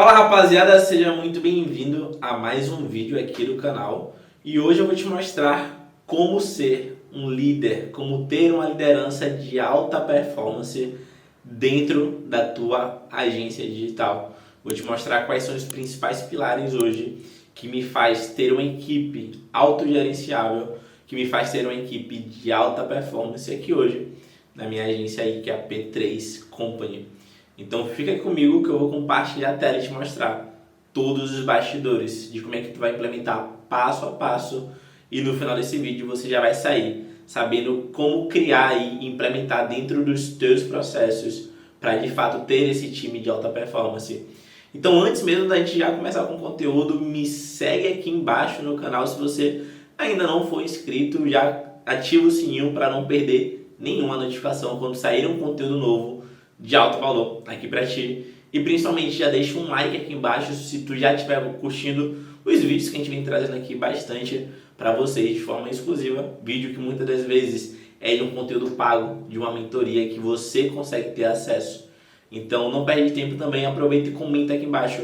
Fala rapaziada, seja muito bem-vindo a mais um vídeo aqui do canal. E hoje eu vou te mostrar como ser um líder, como ter uma liderança de alta performance dentro da tua agência digital. Vou te mostrar quais são os principais pilares hoje que me faz ter uma equipe autogerenciável, que me faz ter uma equipe de alta performance aqui hoje na minha agência aí, que é a P3 Company. Então fica comigo que eu vou compartilhar a tela e te mostrar todos os bastidores de como é que tu vai implementar passo a passo, e no final desse vídeo você já vai sair sabendo como criar e implementar dentro dos teus processos para de fato ter esse time de alta performance. Então antes mesmo da gente já começar com o conteúdo, me segue aqui embaixo no canal se você ainda não for inscrito, já ativa o sininho para não perder nenhuma notificação quando sair um conteúdo novo de alto valor aqui para ti. E principalmente já deixa um like aqui embaixo se tu já estiver curtindo os vídeos que a gente vem trazendo aqui bastante para vocês de forma exclusiva. Vídeo que muitas das vezes é de um conteúdo pago, de uma mentoria que você consegue ter acesso. Então não perde tempo também, aproveita e comenta aqui embaixo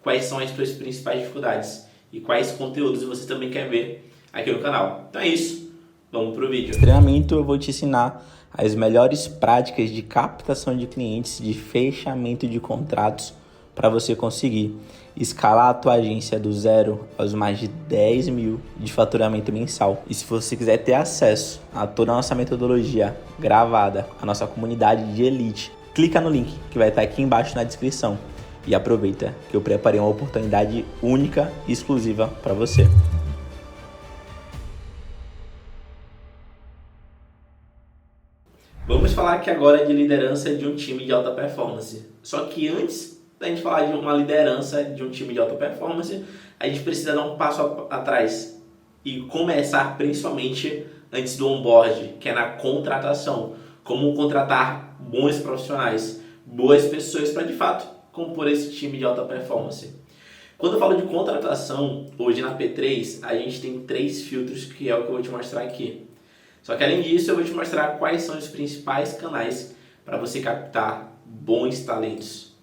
quais são as tuas principais dificuldades e quais conteúdos você também quer ver aqui no canal. Então é isso, vamos pro vídeo. No treinamento eu vou te ensinar as melhores práticas de captação de clientes, de fechamento de contratos, para você conseguir escalar a tua agência do zero aos mais de 10 mil de faturamento mensal. E se você quiser ter acesso a toda a nossa metodologia gravada, a nossa comunidade de elite, clica no link que vai estar aqui embaixo na descrição e aproveita que eu preparei uma oportunidade única e exclusiva para você. Vamos falar aqui agora de liderança de um time de alta performance. Só que antes da gente falar de uma liderança de um time de alta performance, a gente precisa dar um passo atrás e começar principalmente antes do onboard, que é na contratação. Como contratar bons profissionais, boas pessoas para de fato compor esse time de alta performance. Quando eu falo de contratação, hoje na P3 a gente tem 3 filtros, que é o que eu vou te mostrar aqui. Só que além disso eu vou te mostrar quais são os principais canais para você captar bons talentos.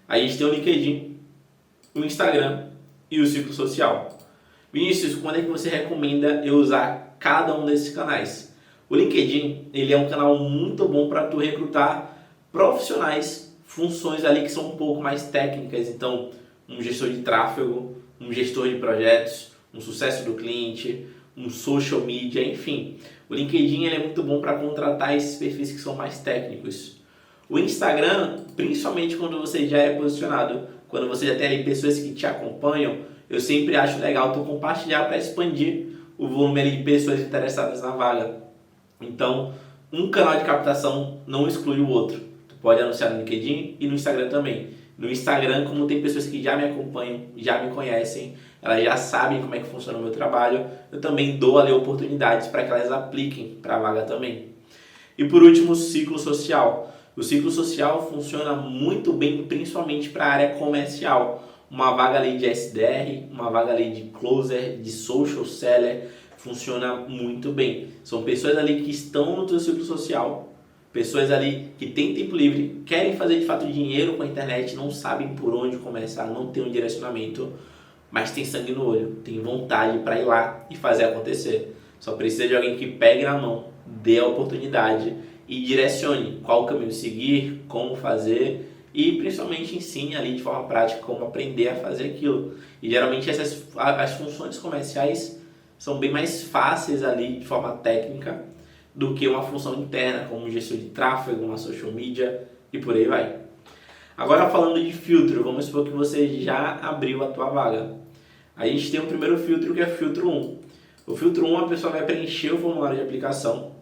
A gente tem o LinkedIn, o Instagram e o ciclo social. Vinícius, quando é que você recomenda eu usar cada um desses canais? O LinkedIn, ele é um canal muito bom para tu recrutar profissionais, funções ali que são um pouco mais técnicas. Então, um gestor de tráfego, um gestor de projetos, um sucesso do cliente, um social media, enfim. O LinkedIn ele é muito bom para contratar esses perfis que são mais técnicos. O Instagram, principalmente quando você já é posicionado, quando você já tem ali pessoas que te acompanham, eu sempre acho legal tu compartilhar para expandir o volume ali de pessoas interessadas na vaga. Então, um canal de captação não exclui o outro. Tu pode anunciar no LinkedIn e no Instagram também. No Instagram, como tem pessoas que já me acompanham, já me conhecem, elas já sabem como é que funciona o meu trabalho, eu também dou ali oportunidades para que elas apliquem para a vaga também. E por último, o ciclo social. O ciclo social funciona muito bem, principalmente para a área comercial. Uma vaga ali de SDR, uma vaga ali de closer, de social seller, funciona muito bem. São pessoas ali que estão no teu ciclo social, pessoas ali que têm tempo livre, querem fazer de fato dinheiro com a internet, não sabem por onde começar, não tem um direcionamento, mas tem sangue no olho, tem vontade para ir lá e fazer acontecer. Só precisa de alguém que pegue na mão, dê a oportunidade e direcione qual caminho seguir, como fazer e principalmente ensine ali de forma prática como aprender a fazer aquilo. E geralmente as funções comerciais são bem mais fáceis ali de forma técnica do que uma função interna, como gestor de tráfego, uma social media e por aí vai. Agora falando de filtro, vamos supor que você já abriu a tua vaga. A gente tem o primeiro filtro que é o filtro 1. O filtro 1 a pessoa vai preencher o formulário de aplicação,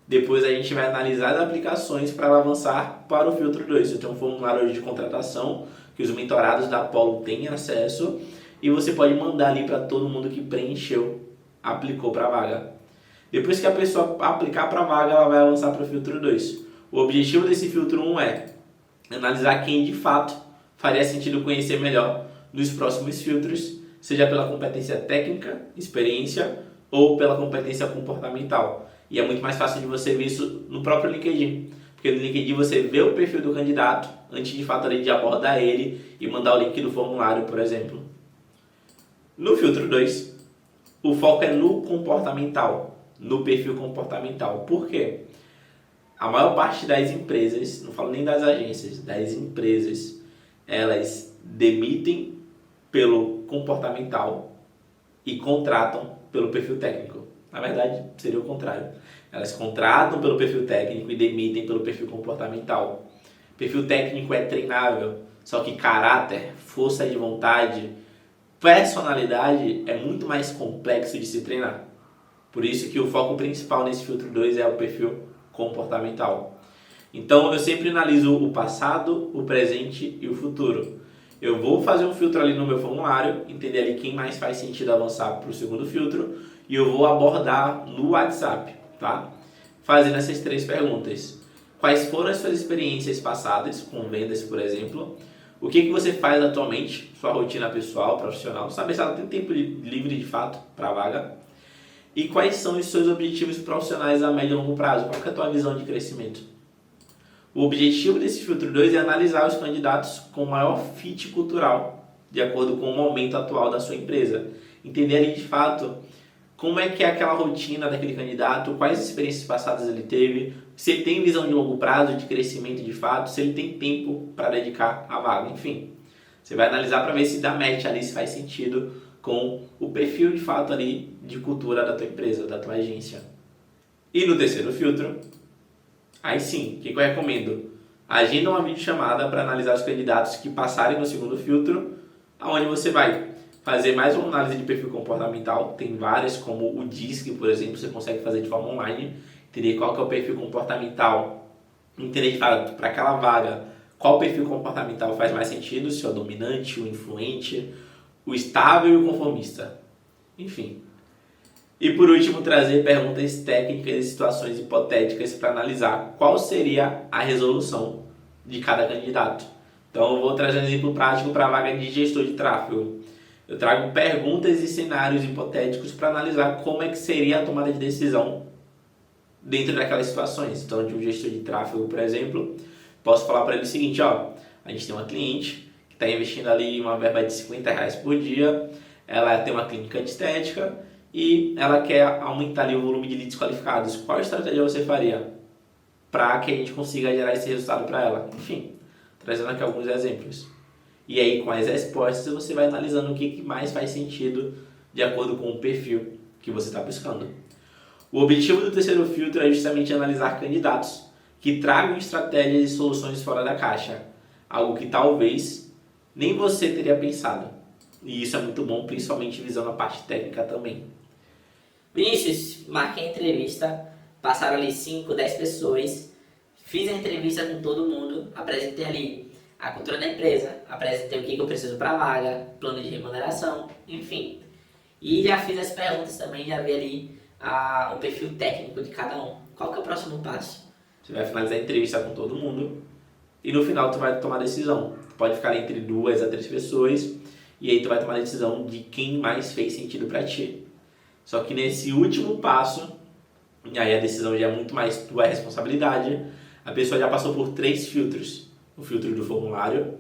depois a gente vai analisar as aplicações para ela avançar para o filtro 2. Eu tenho um formulário de contratação que os mentorados da Apollo têm acesso e você pode mandar ali para todo mundo que preencheu, aplicou para a vaga. Depois que a pessoa aplicar para a vaga, ela vai avançar para o filtro 2. O objetivo desse filtro 1 é analisar quem de fato faria sentido conhecer melhor nos próximos filtros, seja pela competência técnica, experiência ou pela competência comportamental. E é muito mais fácil de você ver isso no próprio LinkedIn, porque Porque no LinkedIn você vê o perfil do candidato antes de fato ali de abordar ele e mandar o link do formulário, por exemplo. No filtro 2, o foco é no comportamental, no perfil comportamental. Por quê? A maior parte das empresas, não falo nem das agências, das empresas, elas demitem pelo comportamental e contratam pelo perfil técnico. Na verdade, seria o contrário. Elas contratam pelo perfil técnico e demitem pelo perfil comportamental. Perfil técnico é treinável, só que caráter, força de vontade, personalidade é muito mais complexo de se treinar. Por isso que o foco principal nesse filtro 2 é o perfil comportamental. Então eu sempre analiso o passado, o presente e o futuro. Eu vou fazer um filtro ali no meu formulário, entender ali quem mais faz sentido avançar para o segundo filtro e eu vou abordar no WhatsApp, tá? Fazendo essas 3 perguntas. Quais foram as suas experiências passadas com vendas, por exemplo? O que você faz atualmente, sua rotina pessoal, profissional, saber se ela tem tempo livre de fato para a vaga. E quais são os seus objetivos profissionais a médio e longo prazo? Qual é a tua visão de crescimento? O objetivo desse filtro 2 é analisar os candidatos com maior fit cultural, de acordo com o momento atual da sua empresa. Entender ali de fato como é que é aquela rotina daquele candidato, quais experiências passadas ele teve, se ele tem visão de longo prazo, de crescimento de fato, se ele tem tempo para dedicar à vaga, enfim. Você vai analisar para ver se dá match ali, se faz sentido com o perfil de fato ali de cultura da tua empresa, da tua agência. E no terceiro filtro, aí sim, o que eu recomendo? Agenda uma videochamada para analisar os candidatos que passarem no segundo filtro, aonde você vai fazer mais uma análise de perfil comportamental. Tem várias, como o DISC, por exemplo, você consegue fazer de forma online, entender qual que é o perfil comportamental, entender de fato para aquela vaga qual perfil comportamental faz mais sentido, se é o dominante, o influente, o estável e o conformista. Enfim. E por último, trazer perguntas técnicas e situações hipotéticas para analisar qual seria a resolução de cada candidato. Então eu vou trazer um exemplo prático para a vaga de gestor de tráfego. Eu trago perguntas e cenários hipotéticos para analisar como é que seria a tomada de decisão dentro daquelas situações. Então, de um gestor de tráfego, por exemplo, posso falar para ele o seguinte, ó, a gente tem uma cliente que está investindo ali uma verba de R$50 por dia, ela tem uma clínica de estética e ela quer aumentar ali o volume de leads qualificados. Qual estratégia você faria para que a gente consiga gerar esse resultado para ela? Enfim, trazendo aqui alguns exemplos. E aí, com as respostas, você vai analisando o que mais faz sentido de acordo com o perfil que você está buscando. O objetivo do terceiro filtro é justamente analisar candidatos que tragam estratégias e soluções fora da caixa. Algo que talvez nem você teria pensado. E isso é muito bom, principalmente visando a parte técnica também. Vinícius, marquei a entrevista, passaram ali 5, 10 pessoas, fiz a entrevista com todo mundo, apresentei ali a cultura da empresa, apresentei o que eu preciso para a vaga, plano de remuneração, enfim. E já fiz as perguntas também, já vi ali o perfil técnico de cada um. Qual que é o próximo passo? Você vai finalizar a entrevista com todo mundo e no final tu vai tomar a decisão. Tu pode ficar entre 2 a 3 pessoas e aí tu vai tomar a decisão de quem mais fez sentido para ti. Só que nesse último passo, e aí a decisão já é muito mais tua responsabilidade, a pessoa já passou por 3 filtros. O filtro do formulário,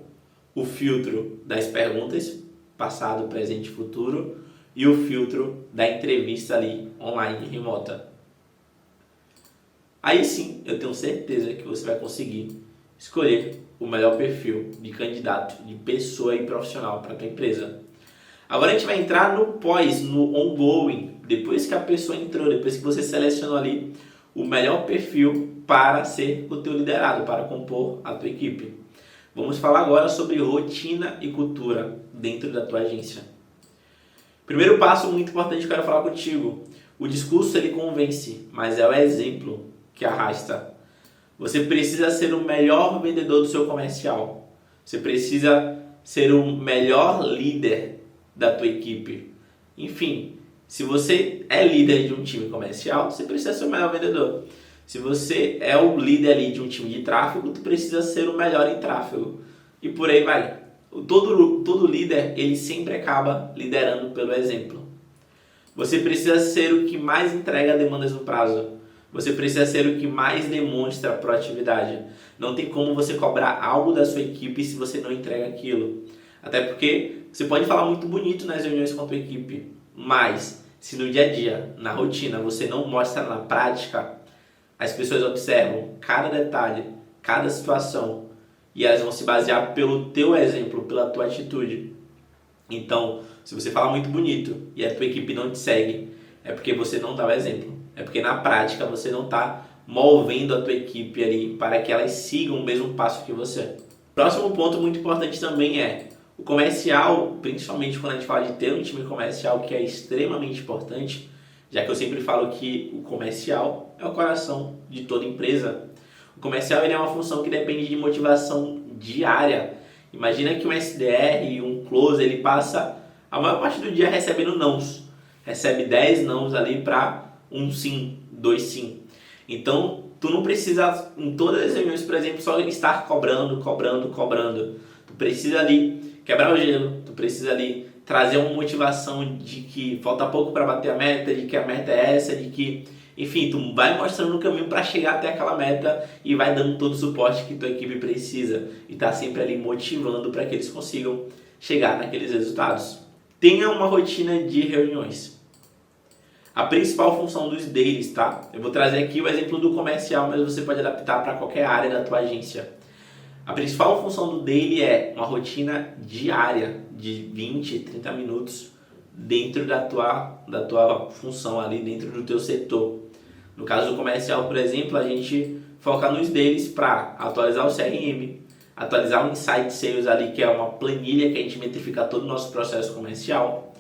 o filtro das perguntas, passado, presente e futuro, e o filtro da entrevista ali, online, remota. Aí sim, eu tenho certeza que você vai conseguir escolher o melhor perfil de candidato, de pessoa e profissional para a tua empresa. Agora a gente vai entrar no pós, no ongoing, depois que a pessoa entrou, depois que você selecionou ali o melhor perfil para ser o teu liderado, para compor a tua equipe. Vamos falar agora sobre rotina e cultura dentro da tua agência. Primeiro passo muito importante que eu quero falar contigo. O discurso ele convence, mas é o exemplo que arrasta. Você precisa ser o melhor vendedor do seu comercial. Você precisa ser o melhor líder da tua equipe. Enfim, se você é líder de um time comercial, você precisa ser o melhor vendedor. Se você é o líder ali de um time de tráfego, tu precisa ser o melhor em tráfego. E por aí vai. Todo líder, ele sempre acaba liderando pelo exemplo. Você precisa ser o que mais entrega demandas no prazo. você precisa ser o que mais demonstra proatividade. Não tem como você cobrar algo da sua equipe se você não entrega aquilo. Até porque você pode falar muito bonito nas reuniões com a tua equipe, mas se no dia a dia, na rotina, você não mostra na prática, as pessoas observam cada detalhe, cada situação e elas vão se basear pelo teu exemplo, pela tua atitude. Então, se você fala muito bonito e a tua equipe não te segue, é porque você não dá o exemplo. É porque na prática você não está movendo a tua equipe ali para que elas sigam o mesmo passo que você. Próximo ponto muito importante também é o comercial, principalmente quando a gente fala de ter um time comercial, que é extremamente importante, já que eu sempre falo que o comercial é o coração de toda empresa. O comercial ele é uma função que depende de motivação diária. Imagina que um SDR e um closer, ele passa a maior parte do dia recebendo nãos. Recebe 10 nãos ali para um sim, 2 sim. Então, tu não precisa, em todas as reuniões, por exemplo, só estar cobrando. Tu precisa ali quebrar o gelo, tu precisa ali trazer uma motivação de que falta pouco para bater a meta, de que a meta é essa, de que, enfim, tu vai mostrando o caminho para chegar até aquela meta e vai dando todo o suporte que tua equipe precisa e tá sempre ali motivando para que eles consigam chegar naqueles resultados. Tenha uma rotina de reuniões. A principal função dos dailies, tá? Eu vou trazer aqui o exemplo do comercial, mas você pode adaptar para qualquer área da tua agência. A principal função do daily é uma rotina diária de 20, 30 minutos dentro da tua função ali, dentro do teu setor. No caso do comercial, por exemplo, a gente foca nos dailies para atualizar o CRM, atualizar o Insight Sales ali, que é uma planilha que a gente metrifica todo o nosso processo comercial,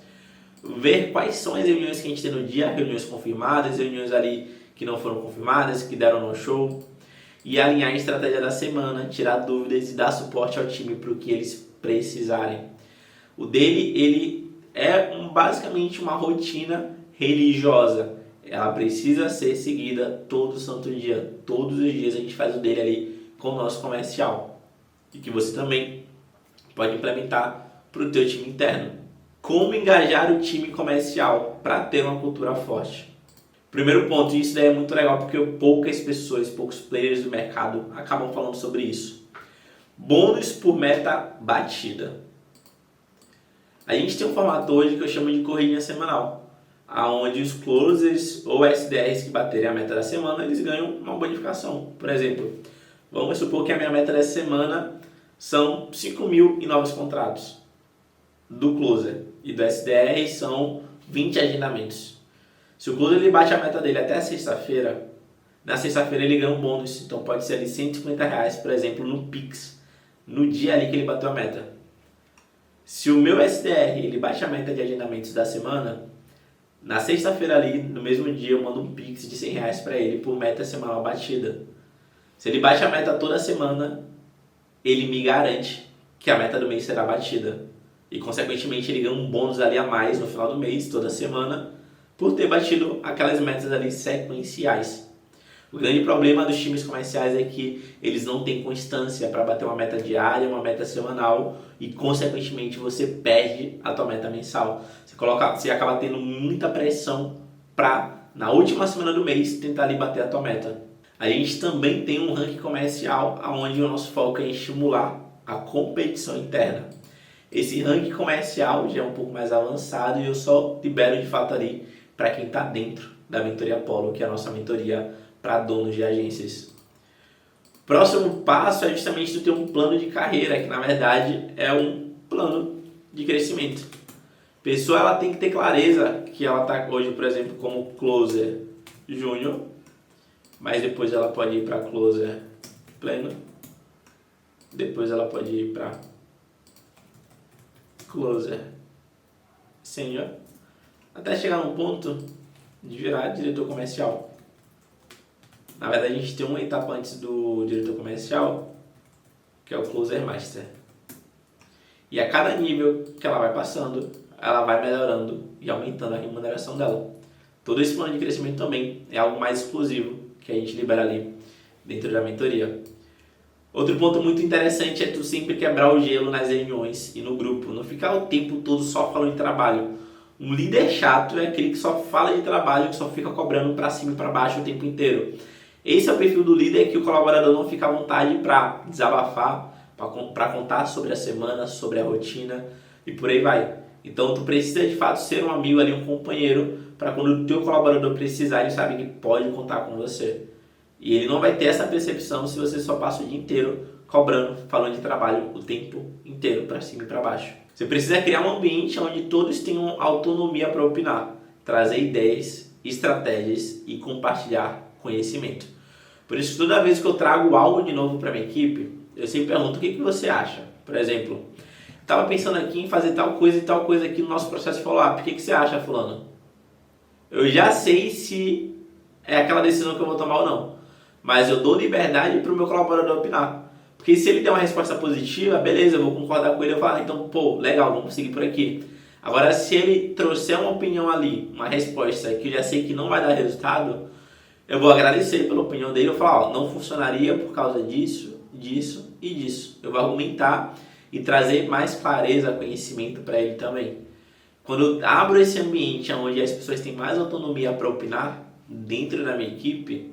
ver quais são as reuniões que a gente tem no dia, reuniões confirmadas, reuniões ali que não foram confirmadas, que deram no show, e alinhar a estratégia da semana, tirar dúvidas e dar suporte ao time para o que eles precisarem. O daily, ele é basicamente uma rotina religiosa. Ela precisa ser seguida todo santo dia. Todos os dias a gente faz o daily ali com o nosso comercial. E que você também pode implementar para o teu time interno. Como engajar o time comercial para ter uma cultura forte? Primeiro ponto, e isso daí é muito legal porque poucas pessoas, poucos players do mercado acabam falando sobre isso. Bônus por meta batida. A gente tem um formato hoje que eu chamo de corridinha semanal, onde os closers ou SDRs que baterem a meta da semana, eles ganham uma bonificação. Por exemplo, vamos supor que a minha meta dessa semana são 5.000 em novos contratos. Do closer e do SDR são 20 agendamentos. Se o closer ele bate a meta dele até a sexta-feira, na sexta-feira ele ganha um bônus, então pode ser ali R$150, por exemplo, no Pix, no dia ali que ele bateu a meta. Se o meu SDR ele bate a meta de agendamentos da semana, na sexta-feira ali, no mesmo dia, eu mando um Pix de R$100 para ele por meta semanal batida. Se ele bate a meta toda semana, ele me garante que a meta do mês será batida. E, consequentemente, ele ganha um bônus ali a mais no final do mês, toda semana, por ter batido aquelas metas ali sequenciais. O grande problema dos times comerciais é que eles não têm constância para bater uma meta diária, uma meta semanal e, consequentemente, você perde a tua meta mensal. Você acaba tendo muita pressão para, na última semana do mês, tentar ali bater a tua meta. A gente também tem um ranking comercial onde o nosso foco é estimular a competição interna. Esse ranking comercial já é um pouco mais avançado e eu só libero de fato ali para quem está dentro da mentoria Polo, que é a nossa mentoria para donos de agências. Próximo passo é justamente tu ter um plano de carreira, que na verdade é um plano de crescimento. A pessoa ela tem que ter clareza que ela está hoje, por exemplo, como closer júnior, mas depois ela pode ir para closer pleno, depois ela pode ir para closer senior, até chegar num ponto de virar diretor comercial. Na verdade, a gente tem uma etapa antes do diretor comercial, que é o closer master. E a cada nível que ela vai passando, ela vai melhorando e aumentando a remuneração dela. Todo esse plano de crescimento também é algo mais exclusivo que a gente libera ali dentro da mentoria. Outro ponto muito interessante é tu sempre quebrar o gelo nas reuniões e no grupo. Não ficar o tempo todo só falando de trabalho. Um líder chato é aquele que só fala de trabalho, que só fica cobrando para cima e para baixo o tempo inteiro. Esse é o perfil do líder que o colaborador não fica à vontade para desabafar, para contar sobre a semana, sobre a rotina e por aí vai. Então tu precisa de fato ser um amigo ali, um companheiro, para quando o teu colaborador precisar, ele sabe que pode contar com você. E ele não vai ter essa percepção se você só passa o dia inteiro cobrando, falando de trabalho o tempo inteiro, para cima e para baixo. Você precisa criar um ambiente onde todos tenham autonomia para opinar, trazer ideias, estratégias e compartilhar conhecimento. Por isso, toda vez que eu trago algo de novo para minha equipe, eu sempre pergunto: o que você acha? Por exemplo, estava pensando aqui em fazer tal coisa e tal coisa aqui no nosso processo de follow-up. O que você acha, fulano? Eu já sei se é aquela decisão que eu vou tomar ou não, mas eu dou liberdade para o meu colaborador opinar. Porque se ele der uma resposta positiva, beleza, eu vou concordar com ele, eu falo, então, pô, legal, vamos seguir por aqui. Agora, se ele trouxer uma opinião ali, uma resposta que eu já sei que não vai dar resultado, eu vou agradecer pela opinião dele, eu falo, não funcionaria por causa disso, disso e disso. Eu vou argumentar e trazer mais clareza, conhecimento para ele também. Quando eu abro esse ambiente onde as pessoas têm mais autonomia para opinar dentro da minha equipe,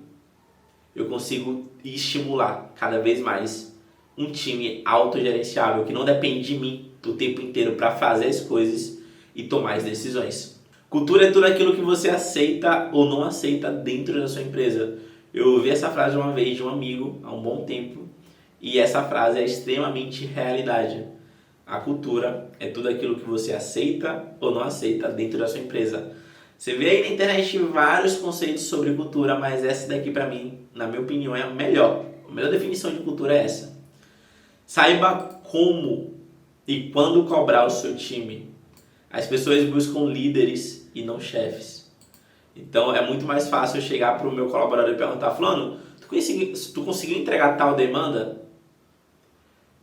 eu consigo estimular cada vez mais um time autogerenciável, que não depende de mim o tempo inteiro para fazer as coisas e tomar as decisões. Cultura é tudo aquilo que você aceita ou não aceita dentro da sua empresa. Eu ouvi essa frase uma vez de um amigo há um bom tempo e essa frase é extremamente realidade. A cultura é tudo aquilo que você aceita ou não aceita dentro da sua empresa. Você vê aí na internet vários conceitos sobre cultura, mas essa daqui para mim, na minha opinião, é a melhor. A melhor definição de cultura é essa. Saiba como e quando cobrar o seu time. As pessoas buscam líderes e não chefes. Então é muito mais fácil eu chegar para o meu colaborador e perguntar: fulano, tu conseguiu entregar tal demanda?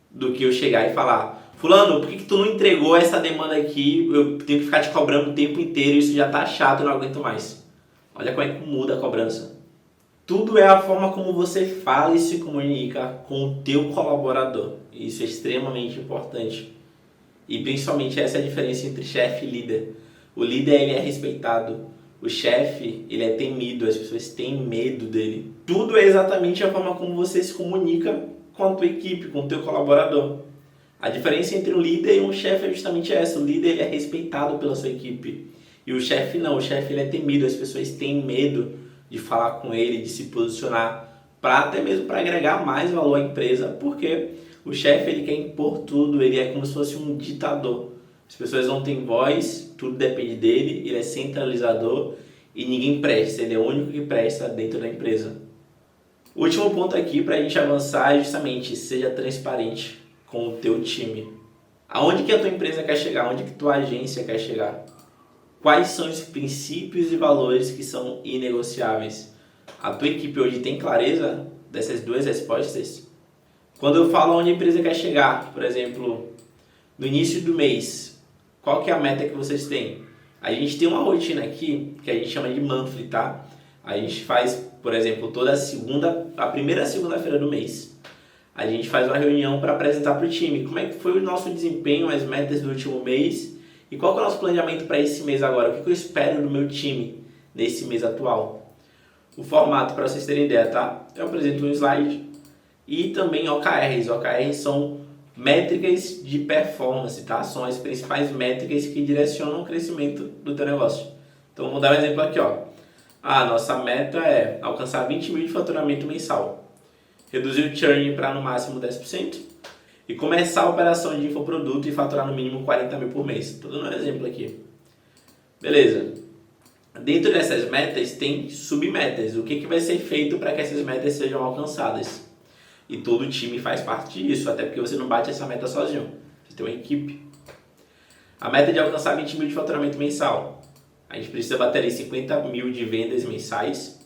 Do que eu chegar e falar: fulano, por que tu não entregou essa demanda aqui? Eu tenho que ficar te cobrando o tempo inteiro, isso já tá chato, eu não aguento mais. Olha como é que muda a cobrança. Tudo é a forma como você fala e se comunica com o teu colaborador. Isso é extremamente importante. E principalmente essa é a diferença entre chefe e líder. O líder, ele é respeitado. O chefe, ele é temido. As pessoas têm medo dele. Tudo é exatamente a forma como você se comunica com a tua equipe, com o teu colaborador. A diferença entre um líder e um chefe é justamente essa. O líder, ele é respeitado pela sua equipe. E o chefe não. O chefe, ele é temido. As pessoas têm medo de falar com ele, de se posicionar, até mesmo para agregar mais valor à empresa, porque o chefe, ele quer impor tudo, ele é como se fosse um ditador. As pessoas não têm voz, tudo depende dele, ele é centralizador e ninguém presta, ele é o único que presta dentro da empresa. O último ponto aqui para a gente avançar é justamente: seja transparente com o teu time. Aonde que a tua empresa quer chegar? Onde que tua agência quer chegar? Quais são os princípios e valores que são inegociáveis? A tua equipe hoje tem clareza dessas duas respostas? Quando eu falo onde a empresa quer chegar, por exemplo, no início do mês, qual que é a meta que vocês têm? A gente tem uma rotina aqui que a gente chama de monthly, tá? A gente faz, por exemplo, a primeira segunda-feira do mês, a gente faz uma reunião para apresentar para o time como é que foi o nosso desempenho, as metas do último mês. E qual que é o nosso planejamento para esse mês agora? O que eu espero do meu time nesse mês atual? O formato, para vocês terem ideia, tá? Eu apresento um slide e também OKRs. OKRs são métricas de performance, tá? São as principais métricas que direcionam o crescimento do teu negócio. Então, vamos dar um exemplo aqui, ó. A nossa meta é alcançar 20 mil de faturamento mensal. Reduzir o churn para no máximo 10%. E começar a operação de infoproduto e faturar no mínimo 40 mil por mês. Estou dando um exemplo aqui. Beleza. Dentro dessas metas tem submetas. O que vai ser feito para que essas metas sejam alcançadas? E todo o time faz parte disso, até porque você não bate essa meta sozinho. Você tem uma equipe. A meta é de alcançar 20 mil de faturamento mensal. A gente precisa bater ali 50 mil de vendas mensais.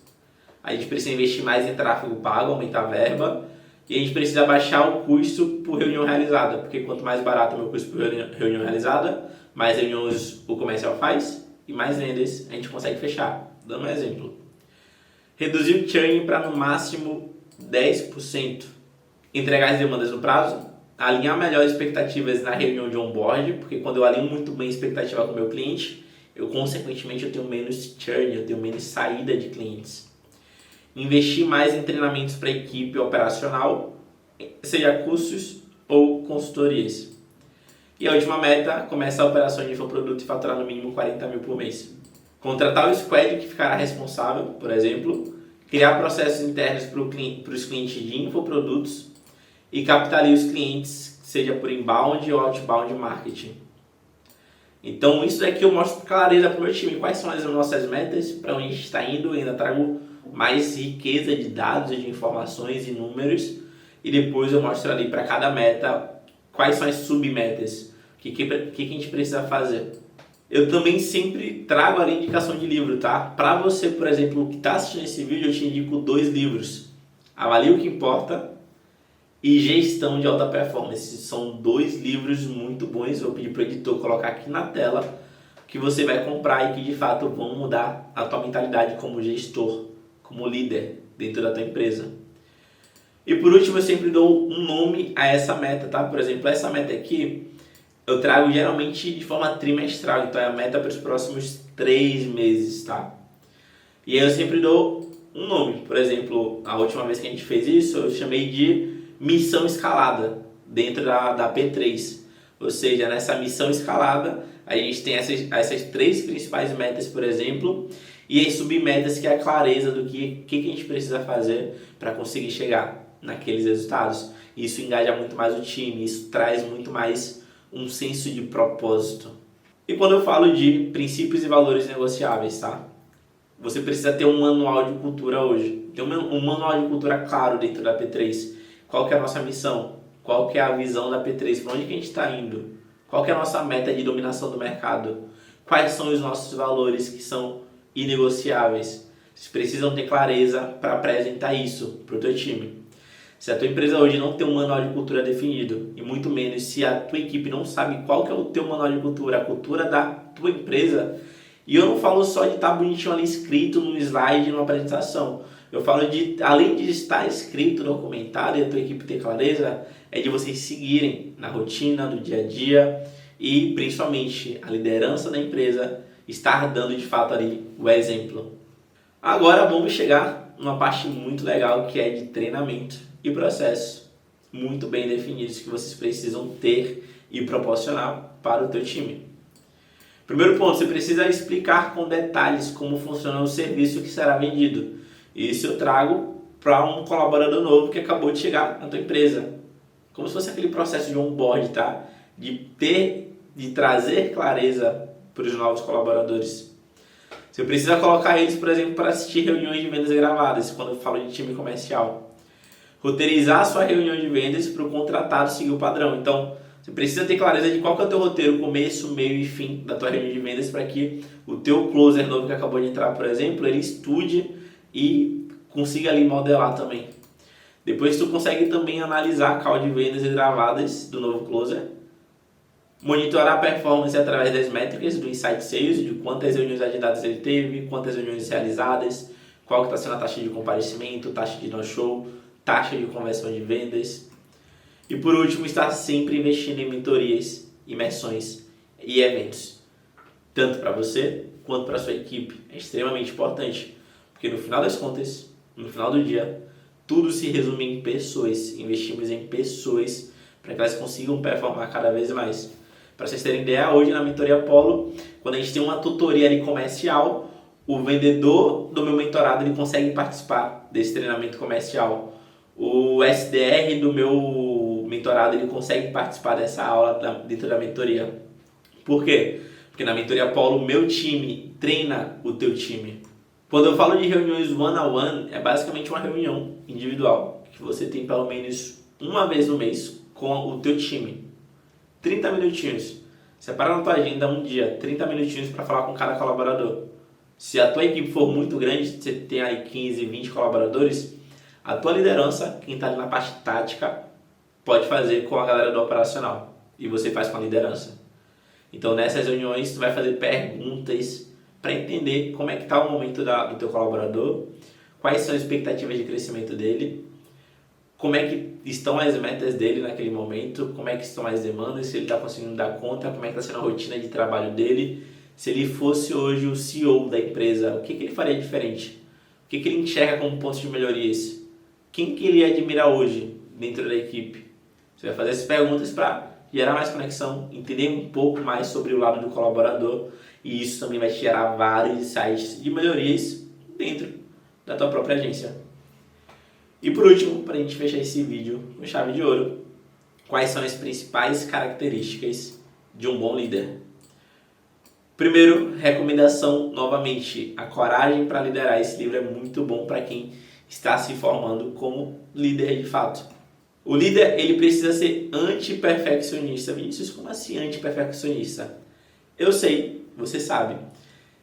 A gente precisa investir mais em tráfego pago, aumentar a verba. E a gente precisa baixar o custo por reunião realizada, porque quanto mais barato o meu custo por reunião realizada, mais reuniões o comercial faz e mais vendas a gente consegue fechar. Dando um exemplo. Reduzir o churn para no máximo 10%. Entregar as demandas no prazo. Alinhar melhor as expectativas na reunião de onboard, porque quando eu alinho muito bem a expectativa com o meu cliente, consequentemente, eu tenho menos churn, eu tenho menos saída de clientes. Investir mais em treinamentos para a equipe operacional, seja cursos ou consultorias. E a última meta, começar a operação de infoproduto e faturar no mínimo 40 mil por mês. Contratar o squad que ficará responsável, por exemplo, criar processos internos para os clientes de infoprodutos e captar ali os clientes, seja por inbound ou outbound marketing. Então isso daqui eu mostro com clareza para o meu time, quais são as nossas metas, para onde a gente está indo, eu ainda trago mais riqueza de dados, de informações e números, e depois eu mostro ali para cada meta quais são as submetas, o que a gente precisa fazer. Eu também sempre trago ali indicação de livro, tá? Para você, por exemplo, que está assistindo esse vídeo, eu te indico 2 livros. Avalie o que importa e Gestão de Alta Performance. São 2 livros muito bons. Eu vou pedir para o editor colocar aqui na tela que você vai comprar e que de fato vão mudar a tua mentalidade como gestor, como líder dentro da tua empresa. E por último, eu sempre dou um nome a essa meta, tá? Por exemplo, essa meta aqui eu trago geralmente de forma trimestral, então é a meta para os próximos 3 meses, tá? E aí eu sempre dou um nome. Por exemplo, a última vez que a gente fez isso, eu chamei de missão escalada dentro da P3. Ou seja, nessa missão escalada, a gente tem essas 3 principais metas, por exemplo, e as submetas, que é a clareza do que a gente precisa fazer para conseguir chegar naqueles resultados. Isso engaja muito mais o time, isso traz muito mais um senso de propósito. E quando eu falo de princípios e valores negociáveis, tá? Você precisa ter um manual de cultura hoje. Ter um manual de cultura claro dentro da P3. Qual que é a nossa missão? Qual que é a visão da P3? Para onde que a gente está indo? Qual que é a nossa meta de dominação do mercado? Quais são os nossos valores que são inegociáveis? Vocês precisam ter clareza para apresentar isso para o teu time. Se a tua empresa hoje não tem um manual de cultura definido, e muito menos se a tua equipe não sabe qual que é o teu manual de cultura, a cultura da tua empresa, e eu não falo só de estar bonitinho ali escrito no slide, numa apresentação. Eu falo de, além de estar escrito, documentado, e a tua equipe ter clareza, é de vocês seguirem na rotina, no dia a dia, e principalmente a liderança da empresa estar dando de fato ali o exemplo. Agora vamos chegar numa parte muito legal, que é de treinamento e processos muito bem definidos que vocês precisam ter e proporcionar para o teu time. Primeiro ponto, você precisa explicar com detalhes como funciona o serviço que será vendido. Isso eu trago para um colaborador novo que acabou de chegar na tua empresa. Como se fosse aquele processo de onboard, tá? De trazer clareza para os novos colaboradores. Você precisa colocar eles, por exemplo, para assistir reuniões de vendas gravadas, quando eu falo de time comercial. Roteirizar a sua reunião de vendas para o contratado seguir o padrão. Então, você precisa ter clareza de qual que é o teu roteiro, começo, meio e fim da tua reunião de vendas, para que o teu closer novo que acabou de entrar, por exemplo, ele estude e consiga ali modelar também. Depois tu consegue também analisar a call de vendas gravadas do novo closer, monitorar a performance através das métricas do Insight Sales, de quantas reuniões agendadas ele teve, quantas reuniões realizadas, qual que está sendo a taxa de comparecimento, taxa de no-show, taxa de conversão de vendas. E por último, estar sempre investindo em mentorias, imersões e eventos, tanto para você quanto para a sua equipe. É extremamente importante, porque no final das contas, no final do dia, tudo se resume em pessoas. Investimos em pessoas para que elas consigam performar cada vez mais. Para vocês terem ideia, hoje na Mentoria Polo, quando a gente tem uma tutoria ali comercial, o vendedor do meu mentorado ele consegue participar desse treinamento comercial. O SDR do meu mentorado ele consegue participar dessa aula dentro da mentoria. Por quê? Porque na Mentoria Polo, o meu time treina o teu time. Quando eu falo de reuniões one-on-one, é basicamente uma reunião individual que você tem pelo menos uma vez no mês com o teu time. 30 minutinhos. Separa na tua agenda um dia, 30 minutinhos para falar com cada colaborador. Se a tua equipe for muito grande, você tem aí 15, 20 colaboradores, a tua liderança, quem está ali na parte tática, pode fazer com a galera do operacional. E você faz com a liderança. Então nessas reuniões, tu vai fazer perguntas para entender como é que está o momento do teu colaborador, quais são as expectativas de crescimento dele, como é que estão as metas dele naquele momento, como é que estão as demandas, se ele está conseguindo dar conta, como é que está sendo a rotina de trabalho dele, Se ele fosse hoje o CEO da empresa, o que ele faria diferente? O que ele enxerga como pontos de melhorias? Quem que ele admira hoje dentro da equipe? Você vai fazer essas perguntas para gerar mais conexão, entender um pouco mais sobre o lado do colaborador, e isso também vai te gerar vários insights de melhorias dentro da tua própria agência. E por último, para a gente fechar esse vídeo com chave de ouro, quais são as principais características de um bom líder? Primeiro, recomendação novamente, a coragem para liderar. Esse livro é muito bom para quem está se formando como líder de fato. O líder, ele precisa ser anti-perfeccionista. Vinícius, como assim anti-perfeccionista? Eu sei, você sabe.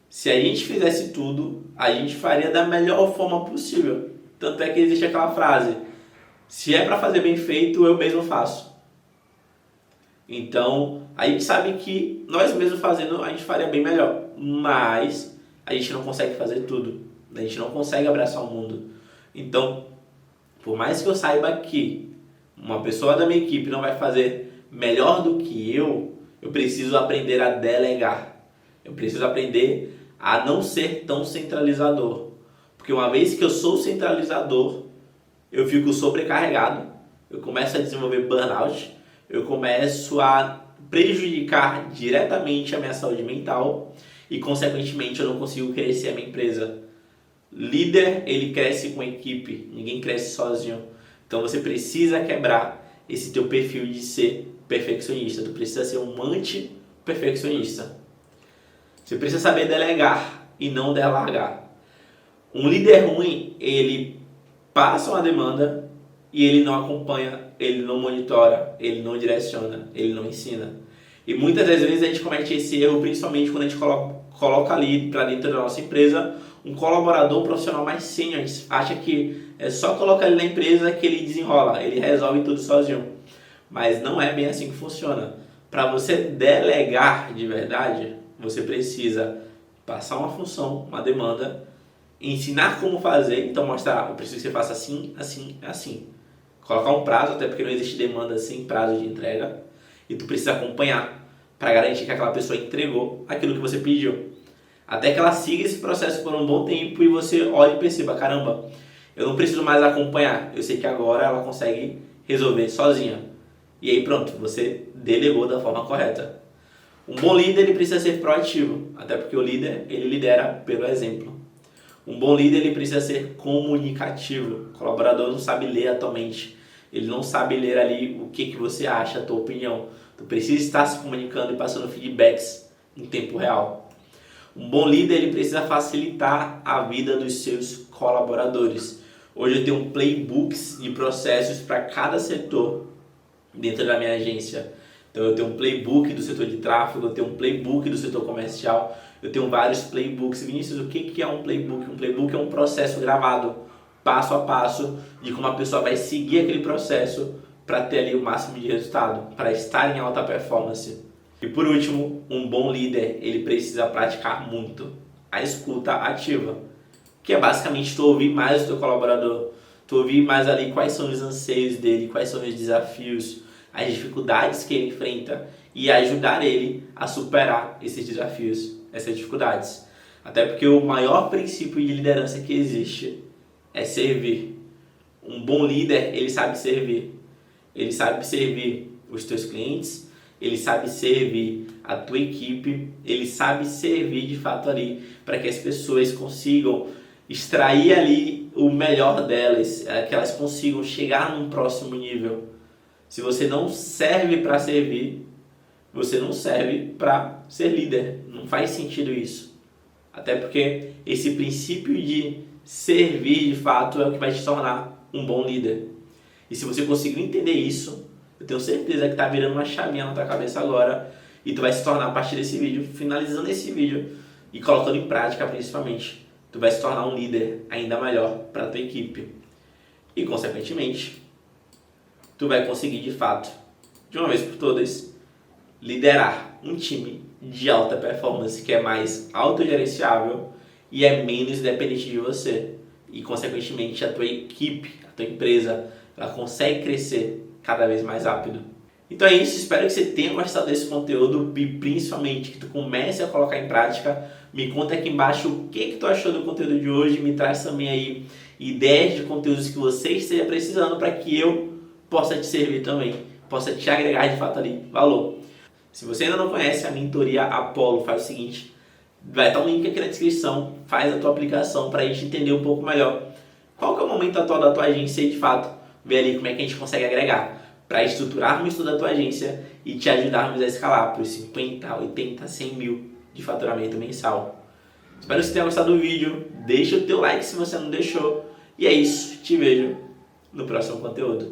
Se a gente fizesse tudo, a gente faria da melhor forma possível. Tanto é que existe aquela frase, se é para fazer bem feito, eu mesmo faço. Então, a gente sabe que nós mesmos fazendo, a gente faria bem melhor. Mas a gente não consegue fazer tudo. A gente não consegue abraçar o mundo. Então, por mais que eu saiba que uma pessoa da minha equipe não vai fazer melhor do que eu preciso aprender a delegar. Eu preciso aprender a não ser tão centralizador. Porque uma vez que eu sou centralizador, eu fico sobrecarregado, eu começo a desenvolver burnout, eu começo a prejudicar diretamente a minha saúde mental e, consequentemente, eu não consigo crescer a minha empresa. Líder, ele cresce com equipe, ninguém cresce sozinho. Então você precisa quebrar esse teu perfil de ser perfeccionista, tu precisa ser um anti-perfeccionista. Você precisa saber delegar e não delargar. Um líder ruim, ele passa uma demanda e ele não acompanha, ele não monitora, ele não direciona, ele não ensina. E muitas das vezes a gente comete esse erro, principalmente quando a gente coloca ali para dentro da nossa empresa um colaborador profissional mais sênior. A gente acha que é só colocar ele na empresa que ele desenrola, ele resolve tudo sozinho. Mas não é bem assim que funciona. Para você delegar de verdade, você precisa passar uma função, uma demanda, ensinar como fazer, então mostrar, eu preciso que você faça assim, assim, assim. Colocar um prazo, até porque não existe demanda sem prazo de entrega. E tu precisa acompanhar para garantir que aquela pessoa entregou aquilo que você pediu. Até que ela siga esse processo por um bom tempo e você olhe e perceba, caramba, eu não preciso mais acompanhar. Eu sei que agora ela consegue resolver sozinha. E aí pronto, você delegou da forma correta. Um bom líder, ele precisa ser proativo. Até porque o líder, ele lidera pelo exemplo. Um bom líder, ele precisa ser comunicativo. O colaborador não sabe ler atualmente. Ele não sabe ler ali o que você acha, a tua opinião. Tu precisa estar se comunicando e passando feedbacks em tempo real. Um bom líder, ele precisa facilitar a vida dos seus colaboradores. Hoje eu tenho playbooks de processos para cada setor dentro da minha agência. Então eu tenho um playbook do setor de tráfego, eu tenho um playbook do setor comercial, eu tenho vários playbooks. Vinícius, o que é um playbook? Um playbook é um processo gravado, passo a passo, de como a pessoa vai seguir aquele processo para ter ali o máximo de resultado, para estar em alta performance. E por último, um bom líder, ele precisa praticar muito a escuta ativa, que é basicamente tu ouvir mais o teu colaborador, tu ouvir mais ali quais são os anseios dele, quais são os desafios, as dificuldades que ele enfrenta e ajudar ele a superar esses desafios, essas dificuldades. Até porque o maior princípio de liderança que existe é servir. Um bom líder, ele sabe servir. Ele sabe servir os teus clientes, ele sabe servir a tua equipe, ele sabe servir de fato ali para que as pessoas consigam extrair ali o melhor delas, que elas consigam chegar num próximo nível. Se você não serve para servir, você não serve para ser líder. Não faz sentido isso. Até porque esse princípio de servir de fato é o que vai te tornar um bom líder. E se você conseguir entender isso, eu tenho certeza que está virando uma chavinha na tua cabeça agora e tu vai se tornar, a partir desse vídeo, finalizando esse vídeo e colocando em prática principalmente, tu vai se tornar um líder ainda melhor para a tua equipe. E, consequentemente, tu vai conseguir, de fato, de uma vez por todas, liderar um time de alta performance que é mais autogerenciável e é menos dependente de você. E, consequentemente, a tua equipe, a tua empresa, ela consegue crescer cada vez mais rápido. Então é isso, espero que você tenha gostado desse conteúdo e principalmente que tu comece a colocar em prática. Me conta aqui embaixo o que tu achou do conteúdo de hoje, me traz também aí ideias de conteúdos que você esteja precisando para que eu possa te servir também, possa te agregar de fato ali valor. Se você ainda não conhece a mentoria Apollo, faz o seguinte, vai estar um link aqui na descrição, faz a tua aplicação para a gente entender um pouco melhor qual que é o momento atual da tua agência e de fato ver ali como é que a gente consegue agregar para estruturarmos o estudo da tua agência e te ajudarmos a escalar para os 50, 80, 100 mil de faturamento mensal. Espero que você tenha gostado do vídeo, deixa o teu like se você não deixou. E é isso, te vejo no próximo conteúdo.